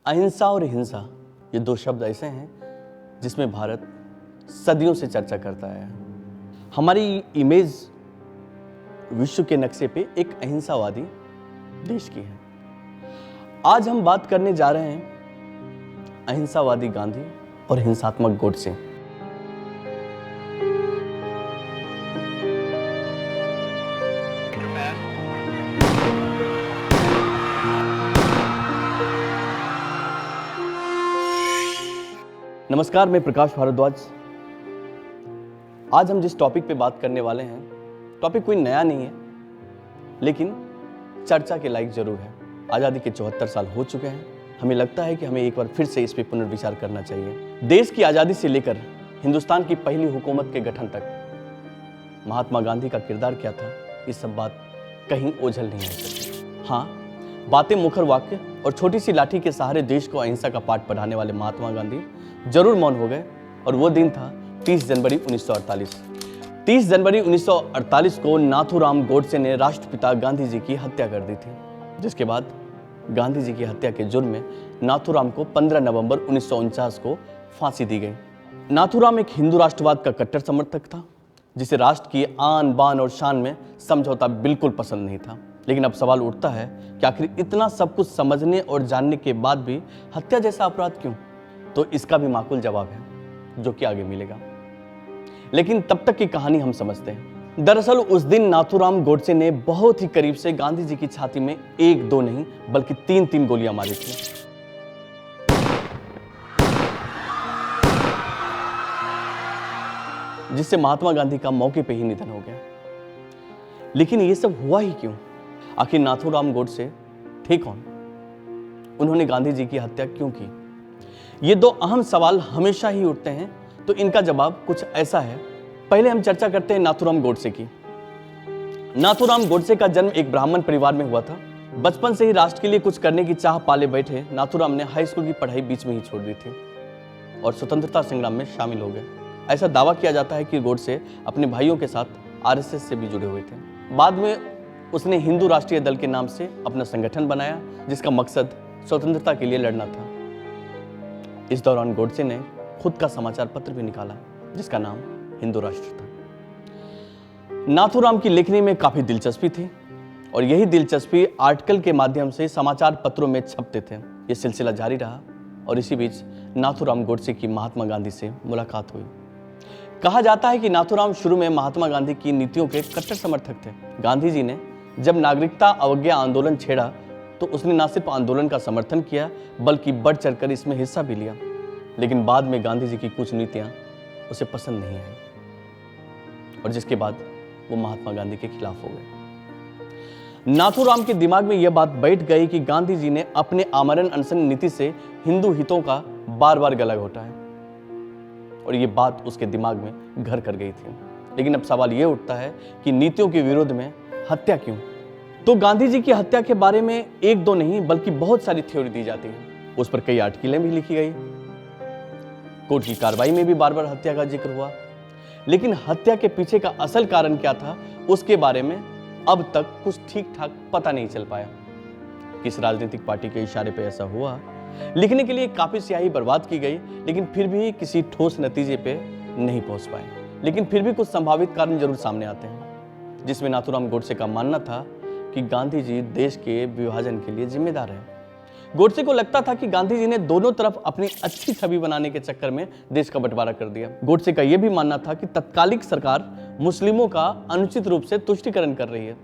अहिंसा और हिंसा ये दो शब्द ऐसे हैं जिसमें भारत सदियों से चर्चा करता है। हमारी इमेज विश्व के नक्शे पे एक अहिंसावादी देश की है। आज हम बात करने जा रहे हैं अहिंसावादी गांधी और हिंसात्मक गोडसे। नमस्कार, मैं प्रकाश भारद्वाज। आज हम जिस टॉपिक पे बात करने वाले हैं, टॉपिक कोई नया नहीं है, लेकिन चर्चा के लायक जरूर है। आज़ादी के 74 साल हो चुके हैं। हमें लगता है कि हमें एक बार फिर से इस पे पुनर्विचार करना चाहिए। देश की आज़ादी से लेकर हिंदुस्तान की पहली हुकूमत के गठन तक महात्मा गांधी का किरदार क्या था, ये सब बात कहीं ओझल नहीं हो सकती। हाँ, बातें, मुखर वाक्य और छोटी सी लाठी के सहारे देश को अहिंसा का पाठ पढ़ाने वाले महात्मा गांधी जरूर मौन हो गए। और वो दिन था 30 जनवरी 1948। 30 जनवरी 1948 को नाथूराम गोडसे ने राष्ट्रपिता गांधी जी की हत्या कर दी थी, जिसके बाद गांधी जी की हत्या के जुर्म में नाथूराम को 15 नवंबर 1949 को फांसी दी गई। नाथूराम एक हिंदू राष्ट्रवाद का कट्टर समर्थक था, जिसे राष्ट्र की आन बान और शान में समझौता बिल्कुल पसंद नहीं था। लेकिन अब सवाल उठता है कि आखिर इतना सब कुछ समझने और जानने के बाद भी हत्या जैसा अपराध क्यों? तो इसका भी माकूल जवाब है, जो कि आगे मिलेगा। लेकिन तब तक की कहानी हम समझते हैं। दरअसल उस दिन नाथूराम गोडसे ने बहुत ही करीब से गांधी जी की छाती में एक दो नहीं बल्कि तीन गोलियां मारी थी। जिससे महात्मा गांधी का मौके पे ही निधन हो गया। लेकिन ये सब हुआ ही क्यों? आखिर नाथूराम गोडसे थे कौन? उन्होंने गांधी जी की हत्या क्यों की? ये दो अहम सवाल हमेशा ही उठते हैं, तो इनका जवाब कुछ ऐसा है। पहले हम चर्चा करते हैं नाथूराम गोडसे की। नाथूराम गोडसे का जन्म एक ब्राह्मण परिवार में हुआ था। बचपन से ही राष्ट्र के लिए कुछ करने की चाह पाले बैठे नाथूराम ने हाई स्कूल की पढ़ाई बीच में ही छोड़ दी थी और स्वतंत्रता संग्राम में शामिल हो गए। ऐसा दावा किया जाता है कि गोडसे अपने भाइयों के साथ आरएसएस से भी जुड़े हुए थे। बाद में उसने हिंदू राष्ट्रीय दल के नाम से अपना संगठन बनाया, जिसका मकसद स्वतंत्रता के लिए लड़ना था। इस दौरान गोडसे ने खुद का समाचार पत्र भी निकाला, जिसका नाम हिंदू राष्ट्र था। नाथूराम की लेखनी में काफी दिलचस्पी थी और यही दिलचस्पी आर्टिकल के माध्यम से समाचार पत्रों में छपते थे। यह सिलसिला जारी रहा और इसी बीच नाथूराम गोडसे की महात्मा गांधी से मुलाकात हुई। कहा जाता है कि नाथूराम शुरू में महात्मा गांधी की नीतियों के कट्टर समर्थक थे। गांधी जी ने जब नागरिकता अवज्ञा आंदोलन छेड़ा तो उसने न सिर्फ आंदोलन का समर्थन किया बल्कि बढ़ चढ़कर इसमें हिस्सा भी लिया। लेकिन बाद में गांधी जी की कुछ नीतियां उसे पसंद नहीं आई और जिसके बाद वो महात्मा गांधी के खिलाफ हो गए। नाथूराम के दिमाग में यह बात बैठ गई कि गांधी जी ने अपने आमरण अनशन नीति से हिंदू हितों का बार बार गला घोटा है और ये बात उसके दिमाग में घर कर गई थी। लेकिन अब सवाल यह उठता है कि नीतियों के विरोध में हत्या क्यों? तो गांधी जी की हत्या के बारे में एक दो नहीं बल्कि बहुत सारी थ्योरी दी जाती है। उस पर कई आर्टिकलें भी लिखी गई। कोर्ट की कार्रवाई में भी बार बार हत्या का जिक्र हुआ। लेकिन हत्या के पीछे का असल कारण क्या था, उसके बारे में अब तक कुछ ठीक ठाक पता नहीं चल पाया। किस राजनीतिक पार्टी के इशारे पर ऐसा हुआ, लिखने के लिए काफी स्याही बर्बाद की गई, लेकिन फिर भी किसी ठोस नतीजे पे नहीं पहुंच पाए। लेकिन फिर भी कुछ संभावित कारण जरूर सामने आते हैं, जिसमें नाथूराम गोडसे का मानना था कि गांधी जी देश के विभाजन के लिए जिम्मेदार हैं। गोडसे को लगता था कि गांधी जी ने दोनों तरफ अपनी अच्छी छवि बनाने के चक्कर में देश का बंटवारा कर दिया। गोडसे का यह भी मानना था कि तत्कालिक सरकार मुस्लिमों का अनुचित रूप से तुष्टीकरण कर रही है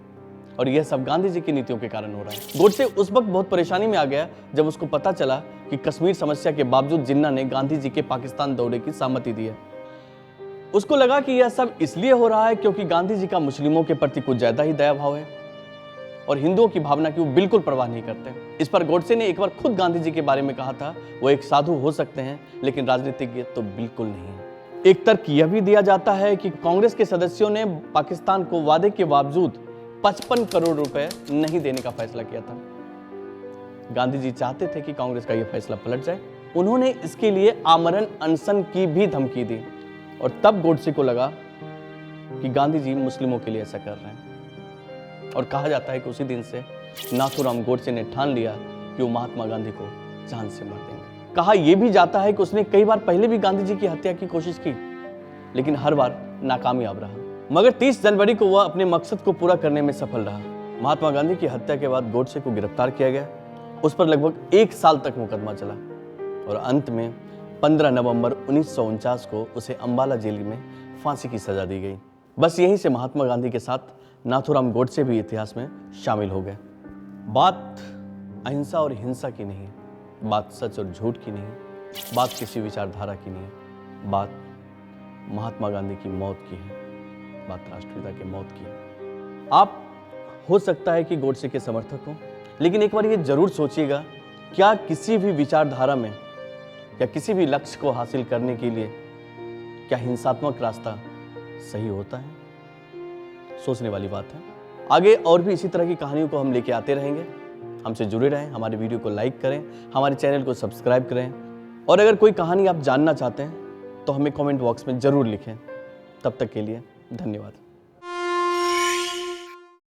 और यह सब गांधी जी की नीतियों के कारण हो रहा है। गोडसे उस वक्त बहुत परेशानी में आ गया जब उसको पता चला कि कश्मीर समस्या के बावजूद जिन्ना ने गांधी जी के पाकिस्तान दौरे की सहमति दी है। उसको लगा कि यह सब इसलिए हो रहा है क्योंकि गांधी जी का मुस्लिमों के प्रति कुछ ज्यादा ही दया भाव है और हिंदुओं की भावना की वो बिल्कुल परवाह नहीं करते। इस पर गोडसे ने एक बार खुद गांधी जी के बारे में कहा था, वो एक साधु हो सकते हैं लेकिन राजनीतिज्ञ तो बिल्कुल नहीं है। एक तर्क यह भी दिया जाता है कि कांग्रेस के सदस्यों ने पाकिस्तान को वादे के बावजूद 55 करोड़ रुपए नहीं देने का फैसला किया था। गांधी जी चाहते थे कि कांग्रेस का यह फैसला पलट जाए। उन्होंने इसके लिए आमरण अनशन की भी धमकी दी और तब गोडसे को लगा कि गांधी जी मुस्लिमों के लिए ऐसा कर रहे हैं। और कहा जाता है कि उसी दिन से नाथूराम गोडसे ने ठान लिया कि वो महात्मा गांधी को जान से मार देंगे। कहा यह भी जाता है कि उसने कई बार पहले भी गांधी जी की हत्या की कोशिश की, लेकिन हर बार नाकामयाब रहा। मगर 30 जनवरी को वह अपने मकसद को पूरा करने में सफल रहा। महात्मा गांधी की हत्या के बाद गोडसे को गिरफ्तार किया गया। उस पर लगभग 1 साल तक मुकदमा चला और अंत में 15 नवंबर 1949 को उसे अंबाला जेल में फांसी की सजा दी गई। बस यहीं से महात्मा गांधी के साथ नाथूराम गोडसे भी इतिहास में शामिल हो गए। बात अहिंसा और हिंसा की नहीं, बात सच और झूठ की नहीं, बात किसी विचारधारा की नहीं, बात महात्मा गांधी की मौत की है, बात राष्ट्रपिता की मौत की है। आप हो सकता है कि गोडसे के समर्थक हो, लेकिन एक बार ये जरूर सोचिएगा, क्या किसी भी विचारधारा में या किसी भी लक्ष्य को हासिल करने के लिए क्या हिंसात्मक रास्ता सही होता है? सोचने वाली बात है। आगे और भी इसी तरह की कहानियों को हम लेके आते रहेंगे। हमसे जुड़े रहें, हमारे वीडियो को लाइक करें, हमारे चैनल को सब्सक्राइब करें, और अगर कोई कहानी आप जानना चाहते हैं तो हमें कमेंट बॉक्स में जरूर लिखें। तब तक के लिए धन्यवाद।